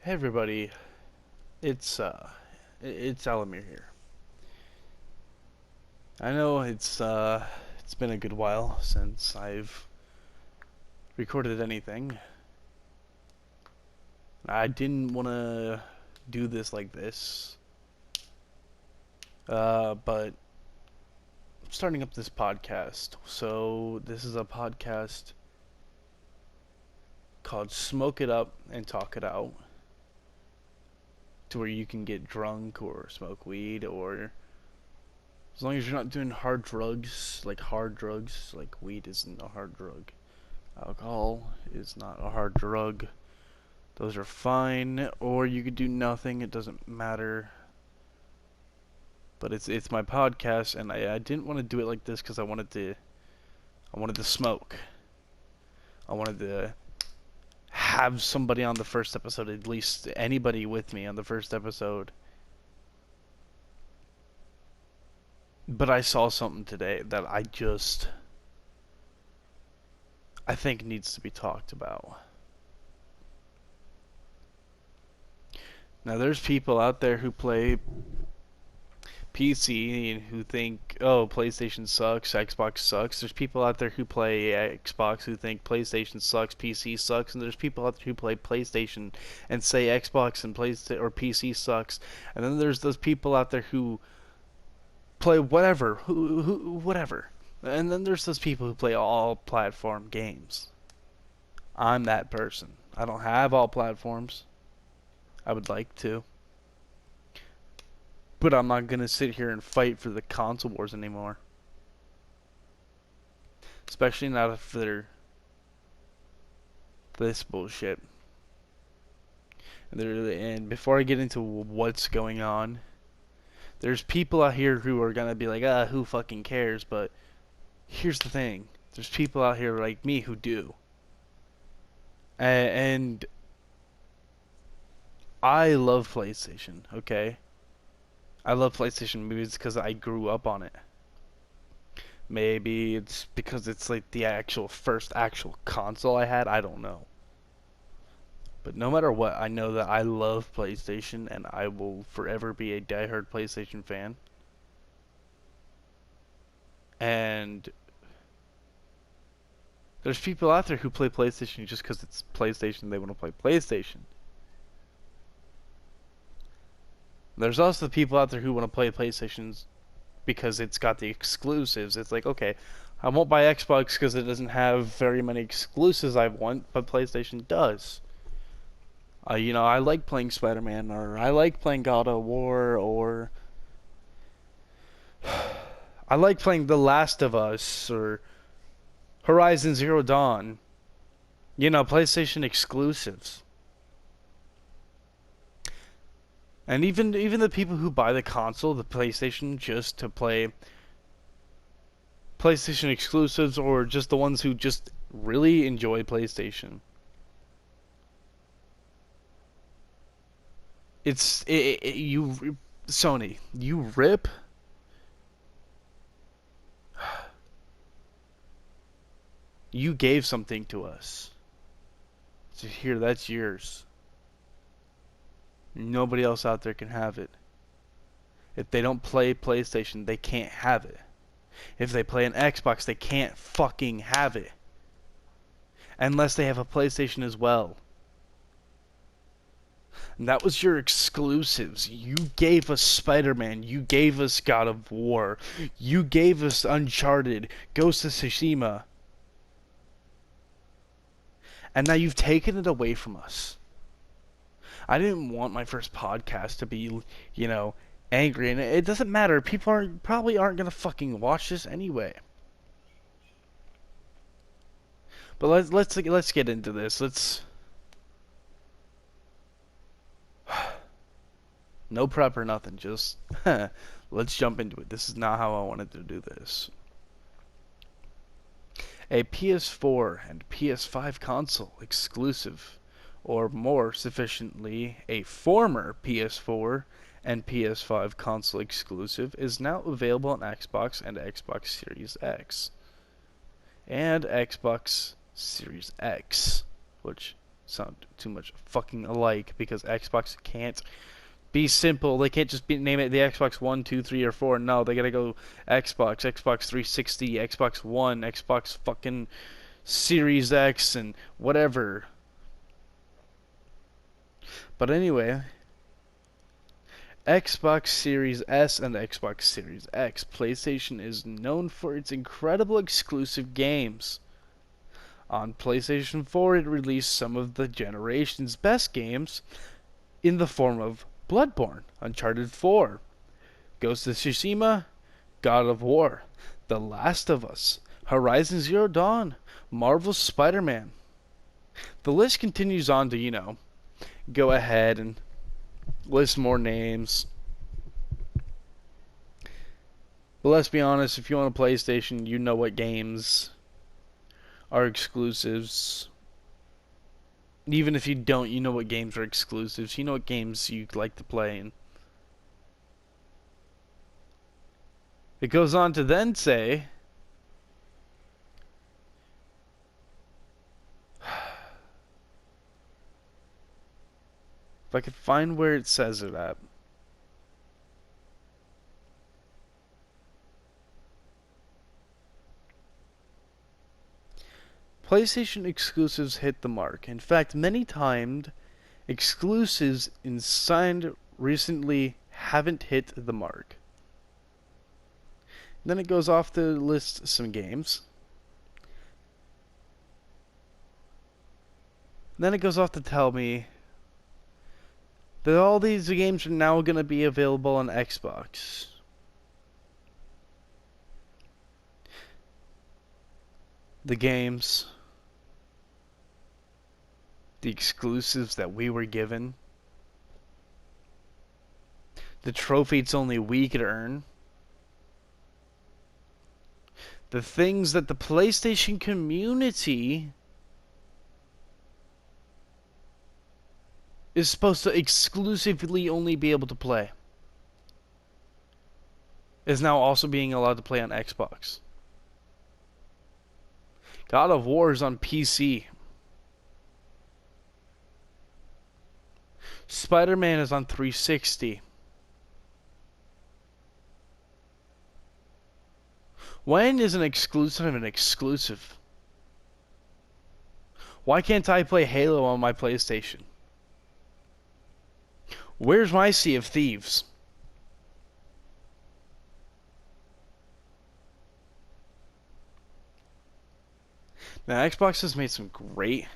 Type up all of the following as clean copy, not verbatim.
Hey everybody, it's it's Alimure here. I know it's been a good while since I've recorded anything. I didn't want to do this like this, but I'm starting up this podcast. So this is a podcast called Smoke It Up and Talk It Out, to where you can get drunk or smoke weed, or as long as you're not doing hard drugs, like weed isn't a hard drug. Alcohol is not a hard drug. Those are fine. Or you could do nothing. It doesn't matter. But it's my podcast, and I didn't want to do it like this because I wanted to smoke. I wanted to have somebody on the first episode, at least anybody with me on the first episode. But I saw something today that I think needs to be talked about. Now there's people out there who play PC and who think, oh, PlayStation sucks, Xbox sucks. There's people out there who play Xbox who think PlayStation sucks, PC sucks, and there's people out there who play PlayStation and say Xbox and PlayStation or PC sucks. And then there's those people out there who play whatever, whatever. And then there's those people who play all platform games. I'm that person. I don't have all platforms. I would like to. But I'm not gonna sit here and fight for the console wars anymore. Especially not after this bullshit. And before I get into what's going on, there's people out here who are gonna be like, who fucking cares? But here's the thing. There's people out here like me who do. And I love PlayStation, okay? I love PlayStation movies because I grew up on it. Maybe it's because it's like the first actual console I had. I don't know. But no matter what, I know that I love PlayStation and I will forever be a diehard PlayStation fan. And there's people out there who play PlayStation just because it's PlayStation. They want to play PlayStation. There's also people out there who want to play PlayStations because it's got the exclusives. It's like, okay, I won't buy Xbox because it doesn't have very many exclusives I want, but PlayStation does. I like playing Spider-Man, or I like playing God of War, or I like playing The Last of Us, or Horizon Zero Dawn. PlayStation exclusives. And even the people who buy the console, the PlayStation, just to play PlayStation exclusives, or just the ones who just really enjoy PlayStation. You Sony, you rip. You gave something to us. So here, that's yours. Nobody else out there can have it. If they don't play PlayStation, they can't have it. If they play an Xbox, they can't fucking have it. Unless they have a PlayStation as well. And that was your exclusives. You gave us Spider-Man. You gave us God of War. You gave us Uncharted, Ghost of Tsushima. And now you've taken it away from us. I didn't want my first podcast to be, angry, and it doesn't matter. People probably aren't gonna fucking watch this anyway. But let's get into this. No prep or nothing. Just let's jump into it. This is not how I wanted to do this. A PS4 and PS5 console exclusive, or more sufficiently, a former PS4 and PS5 console exclusive, is now available on Xbox and Xbox Series X and Xbox Series X, which sound too much fucking alike because Xbox can't be simple. They can't just name it the Xbox 1, 2, 3, or 4. No, they gotta go Xbox, Xbox 360, Xbox One, Xbox fucking Series X, and whatever. But anyway, Xbox Series S and Xbox Series X. PlayStation is known for its incredible exclusive games. On PlayStation 4, it released some of the generation's best games in the form of Bloodborne, Uncharted 4, Ghost of Tsushima, God of War, The Last of Us, Horizon Zero Dawn, Marvel's Spider-Man. The list continues on to, go ahead and list more names. But let's be honest, if you want a PlayStation, you know what games are exclusives. Even if you don't, you know what games are exclusives. You know what games you like to play. And it goes on to then say, if I could find where it says it at. PlayStation exclusives hit the mark. In fact, many timed exclusives signed recently haven't hit the mark. Then it goes off to list some games. Then it goes off to tell me that all these games are now going to be available on Xbox. The games, the exclusives that we were given, the trophies only we could earn, the things that the PlayStation community is supposed to exclusively only be able to play, is now also being allowed to play on Xbox. God of War is on PC. Spider-Man is on 360. When is an exclusive an exclusive? Why can't I play Halo on my PlayStation? Where's my Sea of Thieves? Now, Xbox has made some great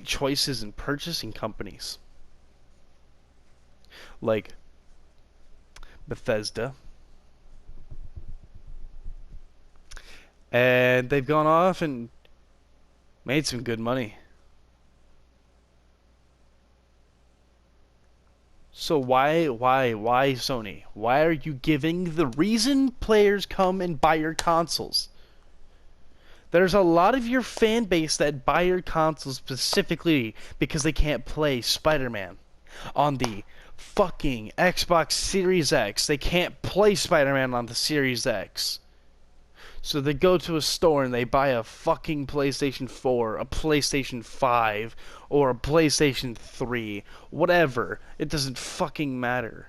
choices in purchasing companies. Like Bethesda. And they've gone off and made some good money. So why Sony? Why are you giving the reason players come and buy your consoles? There's a lot of your fan base that buy your consoles specifically because they can't play Spider-Man on the fucking Xbox Series X. They can't play Spider-Man on the Series X. So they go to a store and they buy a fucking PlayStation 4, a PlayStation 5, or a PlayStation 3. Whatever. It doesn't fucking matter.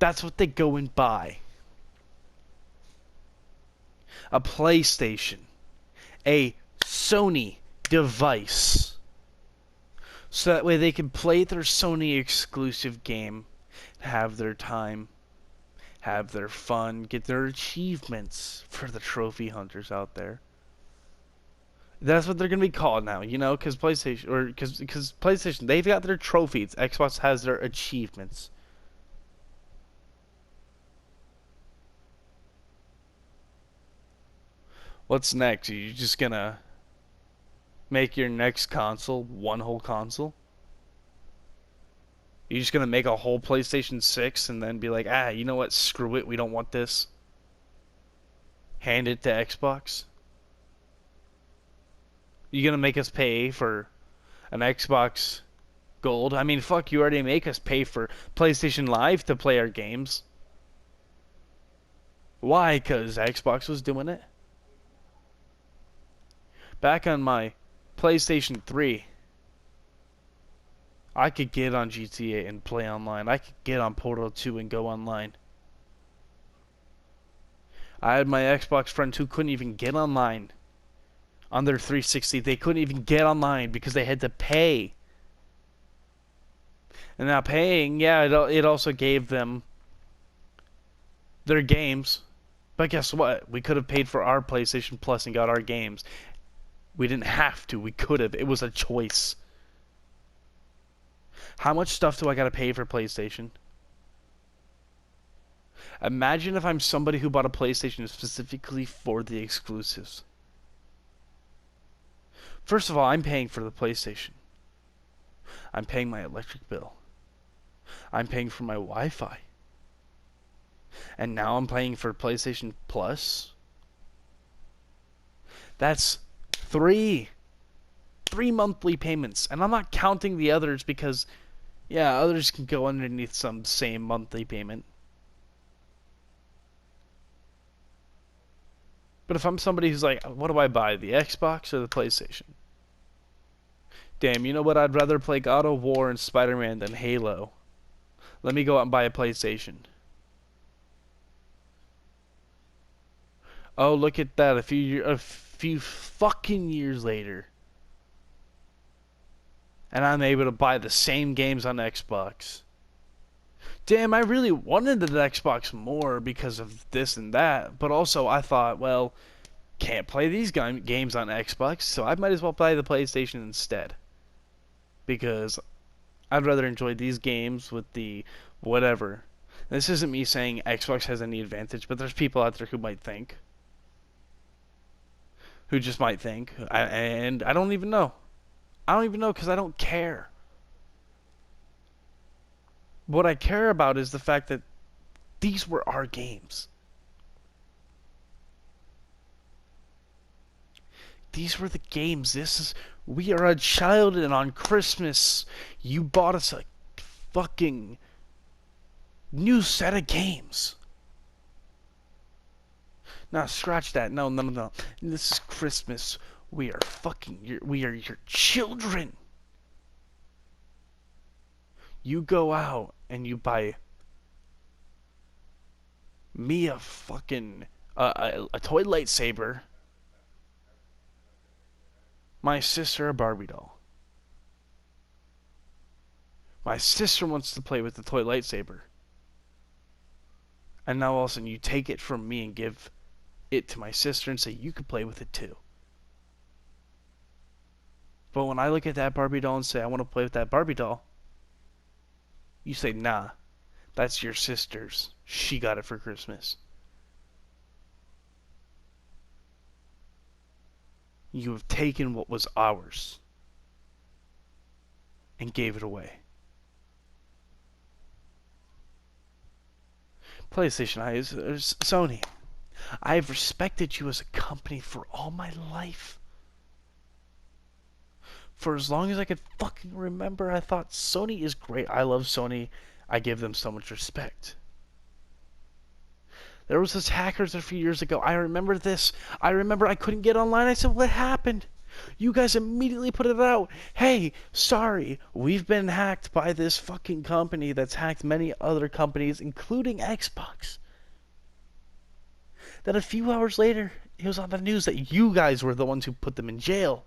That's what they go and buy. A PlayStation. A Sony device. So that way they can play their Sony exclusive game, have their time, have their fun, get their achievements for the trophy hunters out there. That's what they're going to be called now, because PlayStation, or because PlayStation, they've got their trophies. Xbox has their achievements. What's next? Are you just going to make your next console one whole console? You're just going to make a whole PlayStation 6 and then be like, you know what? Screw it. We don't want this. Hand it to Xbox. You going to make us pay for an Xbox Gold? I mean, fuck, you already make us pay for PlayStation Live to play our games. Why? Because Xbox was doing it. Back on my PlayStation 3. I could get on GTA and play online. I could get on Portal 2 and go online. I had my Xbox friends who couldn't even get online on their 360. They couldn't even get online because they had to pay. And now paying, yeah, it also gave them their games. But guess what? We could have paid for our PlayStation Plus and got our games. We didn't have to. We could have. It was a choice. How much stuff do I gotta pay for PlayStation? Imagine if I'm somebody who bought a PlayStation specifically for the exclusives. First of all, I'm paying for the PlayStation. I'm paying my electric bill. I'm paying for my Wi-Fi. And now I'm paying for PlayStation Plus. That's three monthly payments. And I'm not counting the others because, yeah, others can go underneath some same monthly payment. But if I'm somebody who's like, what do I buy, the Xbox or the PlayStation? Damn, you know what? I'd rather play God of War and Spider-Man than Halo. Let me go out and buy a PlayStation. Oh, look at that. A few fucking years later. And I'm able to buy the same games on Xbox. Damn, I really wanted the Xbox more because of this and that. But also, I thought, well, can't play these games on Xbox, so I might as well play the PlayStation instead. Because I'd rather enjoy these games with the whatever. This isn't me saying Xbox has any advantage, but there's people out there who might think. Who just might think. And I don't even know. I don't even know because I don't care. What I care about is the fact that these were our games. These were the games. We are a child, and on Christmas, you bought us a fucking new set of games. Now scratch that. No. This is Christmas. We are your children. You go out and you buy me a fucking a toy lightsaber. My sister a Barbie doll. My sister wants to play with the toy lightsaber. And now all of a sudden you take it from me and give it to my sister and say you can play with it too. But when I look at that Barbie doll and say I want to play with that Barbie doll, you say nah, that's your sister's. She got it for Christmas. You have taken what was ours and gave it away. PlayStation, Sony. I have respected you as a company for all my life. For as long as I could fucking remember, I thought Sony is great. I love Sony. I give them so much respect. There was this hackers a few years ago. I remember this. I remember I couldn't get online. I said, what happened? You guys immediately put it out. Hey, sorry, we've been hacked by this fucking company that's hacked many other companies, including Xbox. Then a few hours later, it was on the news that you guys were the ones who put them in jail.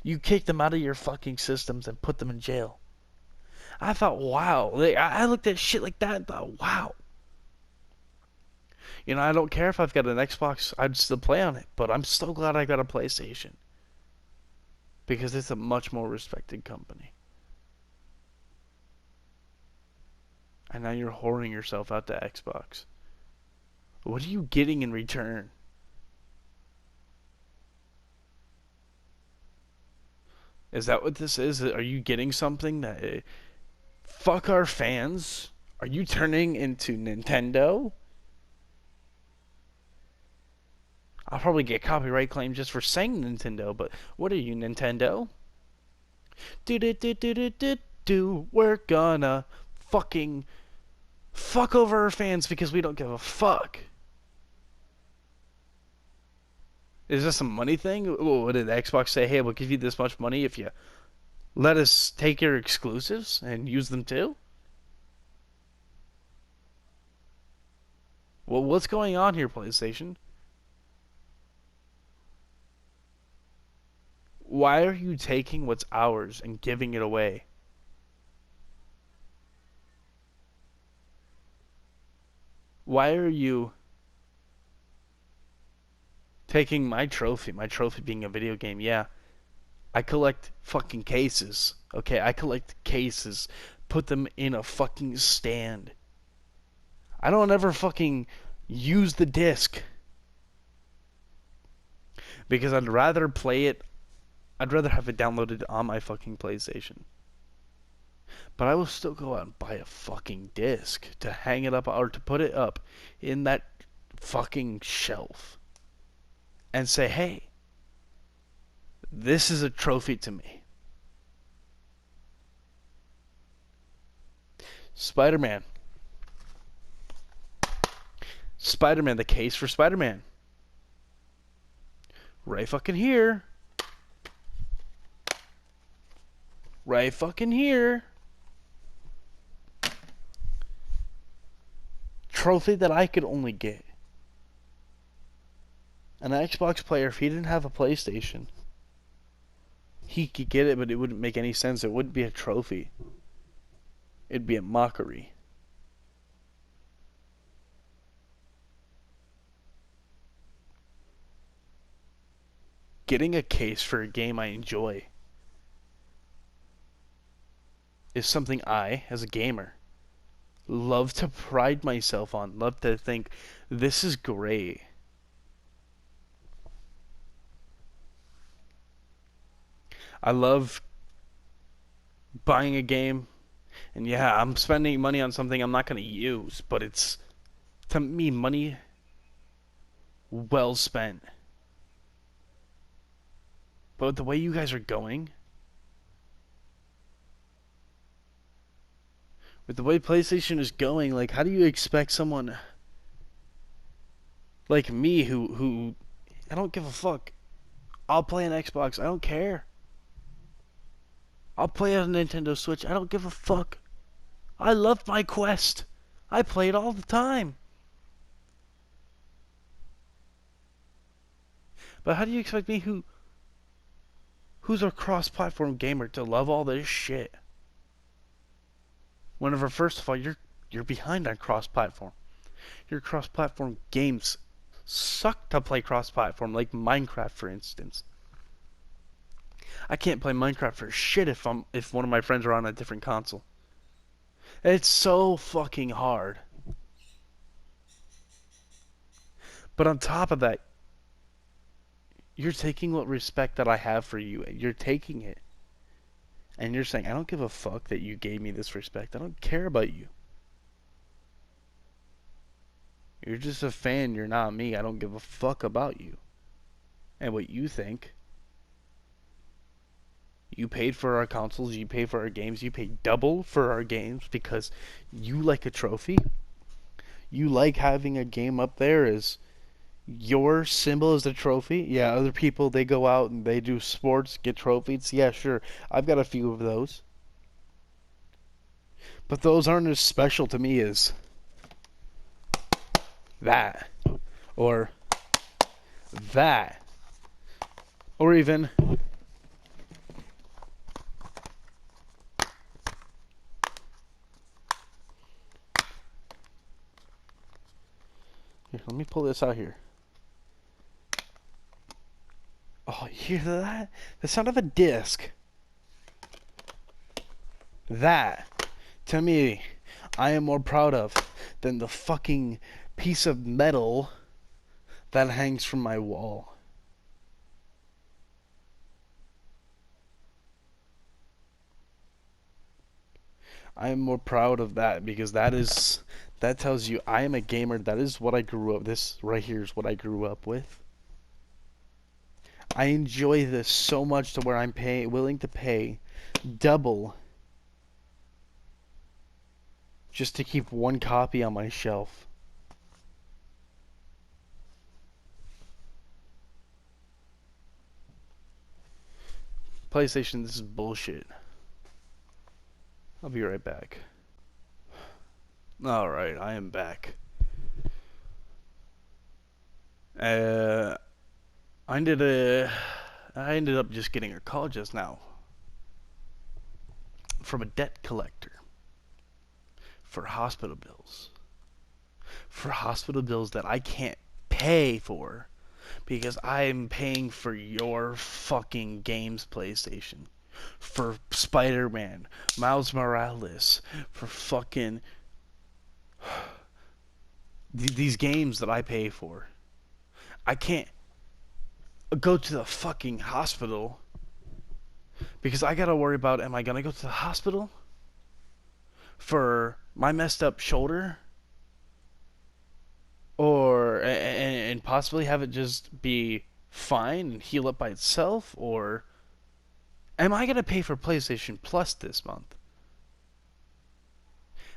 You kicked them out of your fucking systems and put them in jail. I thought, wow. I looked at shit like that and thought, wow. You know, I don't care if I've got an Xbox, I'd still play on it. But I'm so glad I got a PlayStation. Because it's a much more respected company. And now you're whoring yourself out to Xbox. What are you getting in return? Is that what this is? Are you getting something that... fuck our fans? Are you turning into Nintendo? I'll probably get copyright claim just for saying Nintendo, but what are you, Nintendo? We're gonna fucking fuck over our fans because we don't give a fuck. Is this a money thing? What did Xbox say? Hey, we'll give you this much money if you let us take your exclusives and use them too? Well, what's going on here, PlayStation? Why are you taking what's ours and giving it away? Why are you taking my trophy? My trophy being a video game, yeah. I collect fucking cases. Okay, I collect cases. Put them in a fucking stand. I don't ever fucking use the disc because I'd rather play it. I'd rather have it downloaded on my fucking PlayStation. But I will still go out and buy a fucking disc to hang it up or to put it up in that fucking shelf and say, hey, this is a trophy to me. Spider-Man. Spider-Man, the case for Spider-Man. Right fucking here. Right fucking here. Trophy that I could only get. An Xbox player, if he didn't have a PlayStation, he could get it, but it wouldn't make any sense. It wouldn't be a trophy. It'd be a mockery. Getting a case for a game I enjoy is something I, as a gamer, love to pride myself on. Love to think, this is great. I love buying a game, and yeah, I'm spending money on something I'm not going to use, but it's, to me, money well spent. But the way you guys are going, with the way PlayStation is going, like, how do you expect someone like me who I don't give a fuck. I'll play an Xbox. I don't care. I'll play on a Nintendo Switch. I don't give a fuck. I love my Quest. I play it all the time. But how do you expect me who's a cross-platform gamer to love all this shit? Whenever first of all you're behind on cross-platform. Your cross-platform games suck to play cross-platform, like Minecraft for instance. I can't play Minecraft for shit if one of my friends are on a different console. It's so fucking hard. But on top of that, you're taking what respect that I have for you, and you're taking it. And you're saying, I don't give a fuck that you gave me this respect. I don't care about you. You're just a fan, you're not me. I don't give a fuck about you. And what you think. You paid for our consoles, you paid for our games, you paid double for our games because you like a trophy. You like having a game up there as your symbol is a trophy. Yeah, other people, they go out and they do sports, get trophies. Yeah, sure. I've got a few of those. But those aren't as special to me as that. Or that. Or even here, let me pull this out here. Oh, you hear that? The sound of a disc. That, to me, I am more proud of than the fucking piece of metal that hangs from my wall. I am more proud of that because that tells you I am a gamer. That is what I grew up. This right here is what I grew up with. I enjoy this so much to where I'm willing to pay double just to keep one copy on my shelf. PlayStation, this is bullshit. I'll be right back. Alright, I am back. I ended up just getting a call just now from a debt collector for hospital bills. For hospital bills that I can't pay for because I'm paying for your fucking games, PlayStation. For Spider-Man, Miles Morales, for fucking these games that I pay for. I can't go to the fucking hospital because I gotta worry about, am I gonna go to the hospital for my messed up shoulder, or and possibly have it just be fine and heal up by itself, or am I gonna pay for PlayStation Plus this month?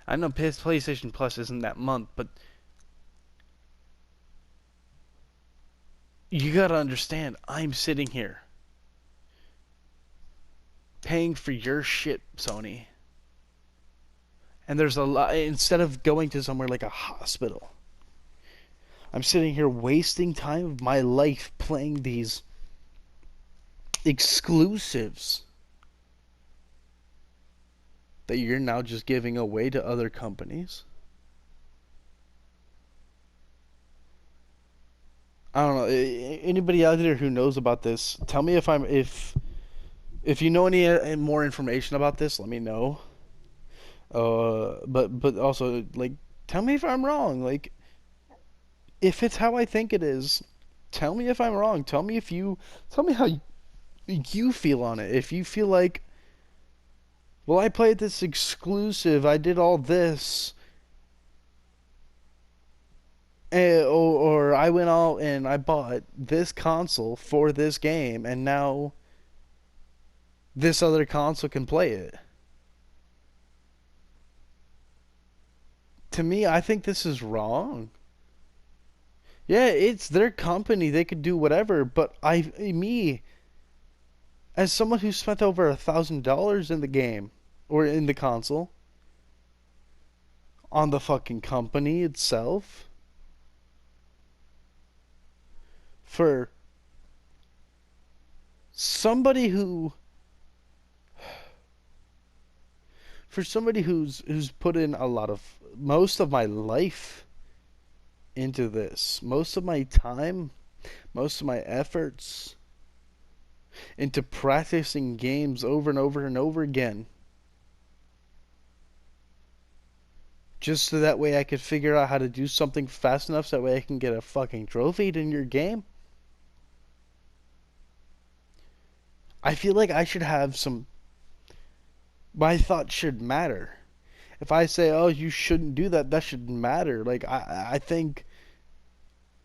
I know PlayStation Plus isn't that month, but you gotta understand, I'm sitting here paying for your shit, Sony. And there's a lot, instead of going to somewhere like a hospital, I'm sitting here wasting time of my life playing these exclusives that you're now just giving away to other companies. I don't know. Anybody out there who knows about this, tell me if you know any more information about this, let me know. But also, like, tell me if I'm wrong. Like, if it's how I think it is, tell me if I'm wrong. Tell me how you feel on it. If you feel like, well, I played this exclusive, I did all this, or I went out and I bought this console for this game, and now this other console can play it. To me, I think this is wrong. Yeah, it's their company. They could do whatever, but me, as someone who spent over $1,000 in the game or in the console on the fucking company itself, for somebody who who's put in a lot of most of my life into this, most of my time, most of my efforts into practicing games over and over and over again, just so that way I could figure out how to do something fast enough so that way I can get a fucking trophy in your game. I feel like I should have some. My thoughts should matter. If I say, oh, you shouldn't do that, that should matter. Like, I think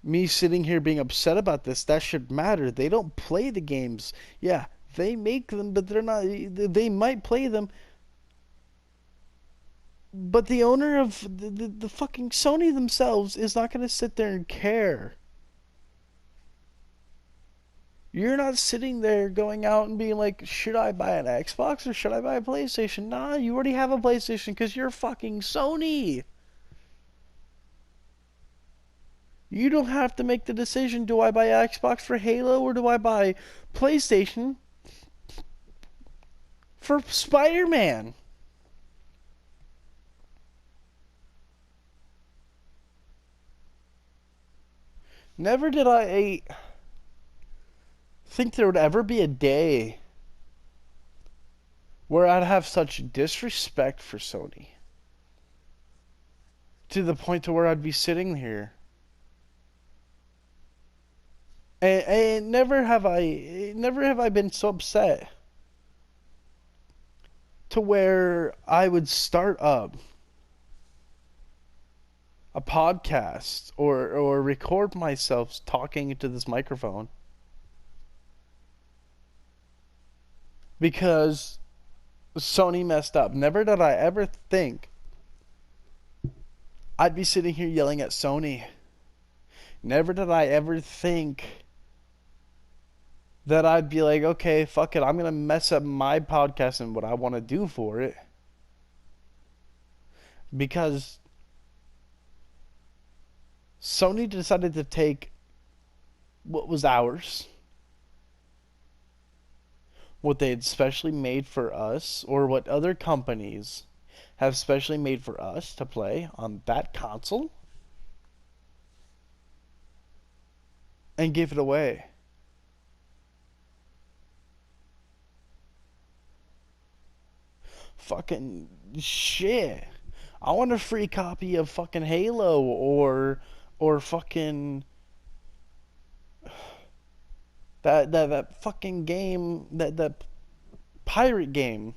me sitting here being upset about this, that should matter. They don't play the games. Yeah, they make them, but they're not. They might play them, but the owner of the fucking Sony themselves is not going to sit there and care. You're not sitting there going out and being like, should I buy an Xbox or should I buy a PlayStation? Nah, you already have a PlayStation because you're fucking Sony. You don't have to make the decision, do I buy Xbox for Halo or do I buy PlayStation for Spider-Man? Never did I think there would ever be a day where I'd have such disrespect for Sony to the point to where I'd be sitting here. And never have I been so upset to where I would start up a podcast or record myself talking into this microphone because Sony messed up. Never did I ever think I'd be sitting here yelling at Sony. Never did I ever think that I'd be like, okay, fuck it, I'm gonna mess up my podcast and what I want to do for it because Sony decided to take what was ours, what they had specially made for us, or what other companies have specially made for us to play on that console, and give it away. Fucking shit. I want a free copy of fucking Halo or fucking that fucking game, that pirate game.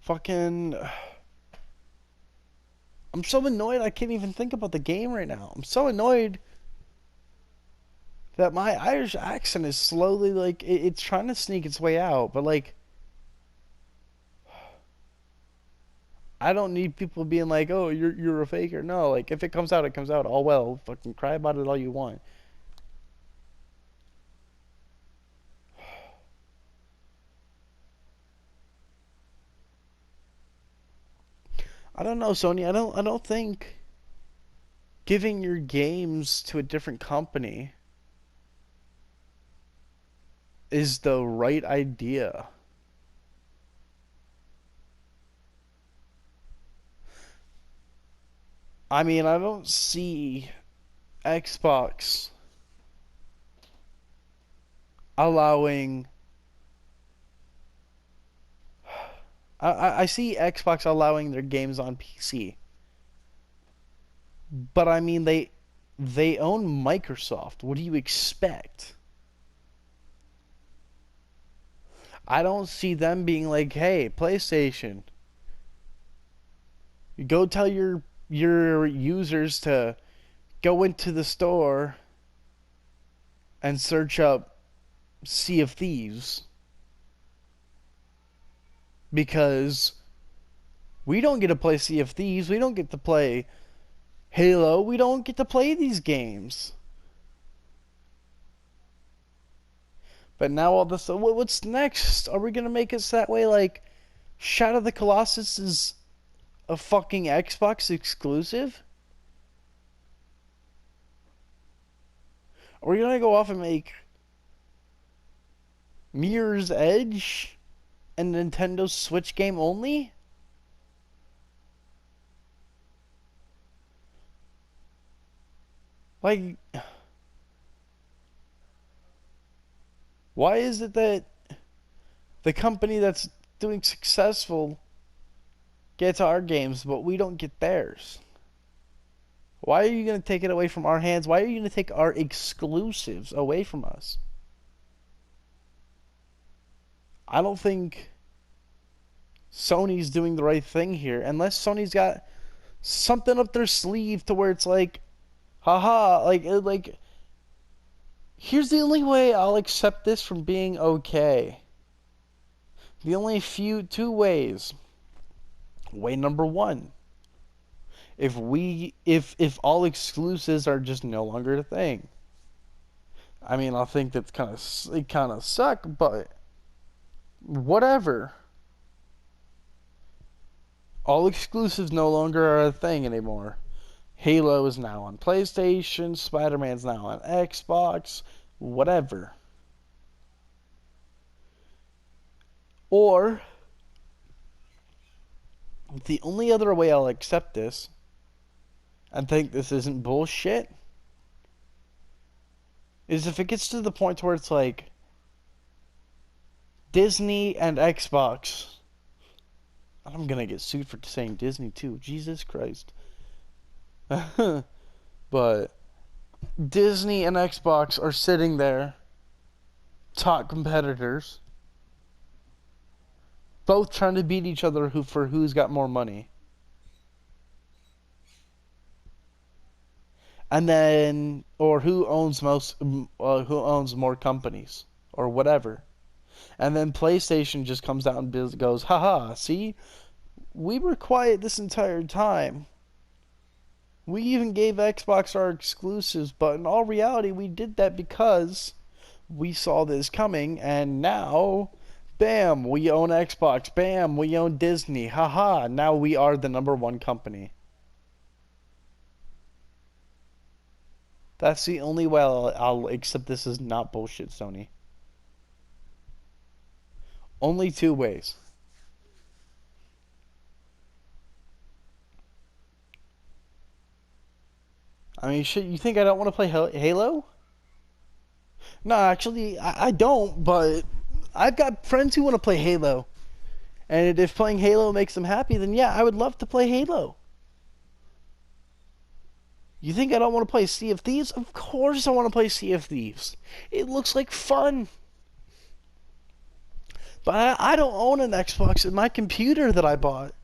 Fucking I'm so annoyed I can't even think about the game right now. I'm so annoyed that my Irish accent is slowly like it's trying to sneak its way out, but like I don't need people being like, "Oh, you're a faker." No, like if it comes out, it comes out. All well, fucking cry about it all you want. I don't know, Sony. I don't think giving your games to a different company is the right idea. I mean, I don't see Xbox allowing. I see Xbox allowing their games on PC, but I mean they own Microsoft. What do you expect? I don't see them being like, "Hey, PlayStation, go tell your users to go into the store and search up Sea of Thieves because we don't get to play Sea of Thieves. We don't get to play Halo. We don't get to play these games." But now all this, what's next? Are we gonna make it that way? Like, Shadow of the Colossus is a fucking Xbox exclusive? Are we gonna go off and make Mirror's Edge and Nintendo Switch game only? Like, why is it that the company that's doing successful gets our games, but we don't get theirs? Why are you going to take it away from our hands? Why are you going to take our exclusives away from us? I don't think Sony's doing the right thing here, unless Sony's got something up their sleeve to where it's like, haha, like here's the only way I'll accept this from being okay. The only two ways. Way number one, if all exclusives are just no longer a thing. I mean, I think that's kind of suck, but whatever. All exclusives no longer are a thing anymore. Halo is now on PlayStation, Spider-Man's now on Xbox, whatever. Or the only other way I'll accept this and think this isn't bullshit is if it gets to the point where it's like Disney and Xbox. I'm gonna get sued for saying Disney too. Jesus Christ. But Disney and Xbox are sitting there, top competitors, both trying to beat each other for who's got more money. And then, or who owns more companies, or whatever. And then PlayStation just comes out and goes, haha, see? We were quiet this entire time. We even gave Xbox our exclusives, but in all reality, we did that because we saw this coming, and now, bam, we own Xbox. Bam, we own Disney. Haha, now we are the #1 company. That's the only way I'll accept this is not bullshit, Sony. Only two ways. I mean, shit, you think I don't want to play Halo? No, actually, I don't, but I've got friends who want to play Halo. And if playing Halo makes them happy, then yeah, I would love to play Halo. You think I don't want to play Sea of Thieves? Of course I want to play Sea of Thieves. It looks like fun. But I don't own an Xbox in my computer that I bought.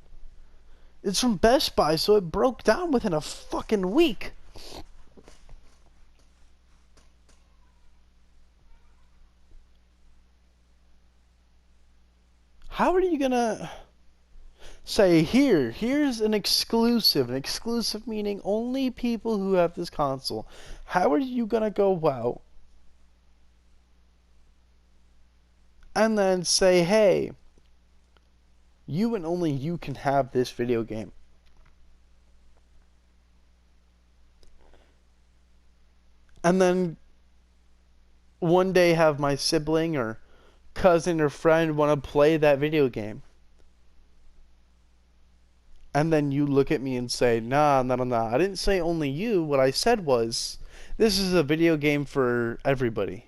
It's from Best Buy, so it broke down within a fucking week. How are you gonna say, here's an exclusive meaning only people who have this console? How are you gonna go out and then say, hey, you and only you can have this video game? And then one day have my sibling or cousin or friend want to play that video game, and then you look at me and say, nah, nah, nah, nah. I didn't say only you. What I said was, this is a video game for everybody.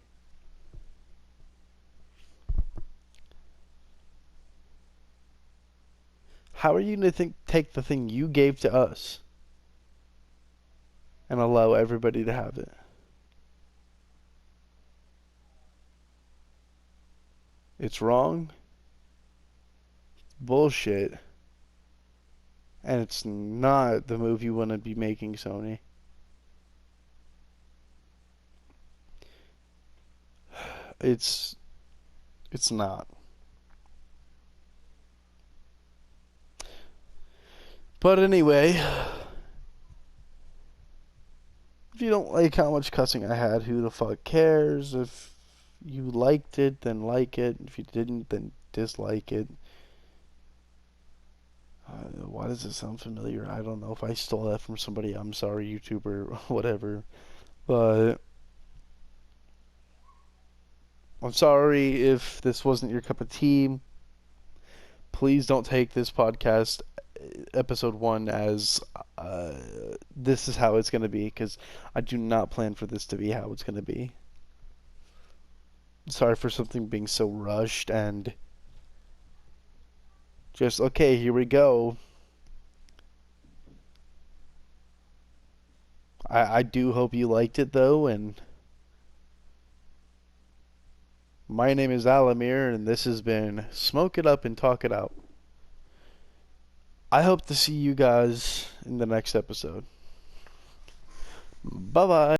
How are you going to take the thing you gave to us and allow everybody to have it? It's wrong. Bullshit. And it's not the move you want to be making, Sony. It's not. But anyway, if you don't like how much cussing I had, who the fuck cares? If you liked it, then like it. If you didn't, then dislike it. Why does it sound familiar? I don't know if I stole that from somebody. I'm sorry, YouTuber, whatever. But I'm sorry if this wasn't your cup of tea. Please don't take this podcast, episode 1, as this is how it's going to be, because I do not plan for this to be how it's going to be. Sorry for something being so rushed and just, okay, here we go. I do hope you liked it, though, and my name is Alimure, and this has been Smoke It Up and Talk It Out. I hope to see you guys in the next episode. Bye-bye.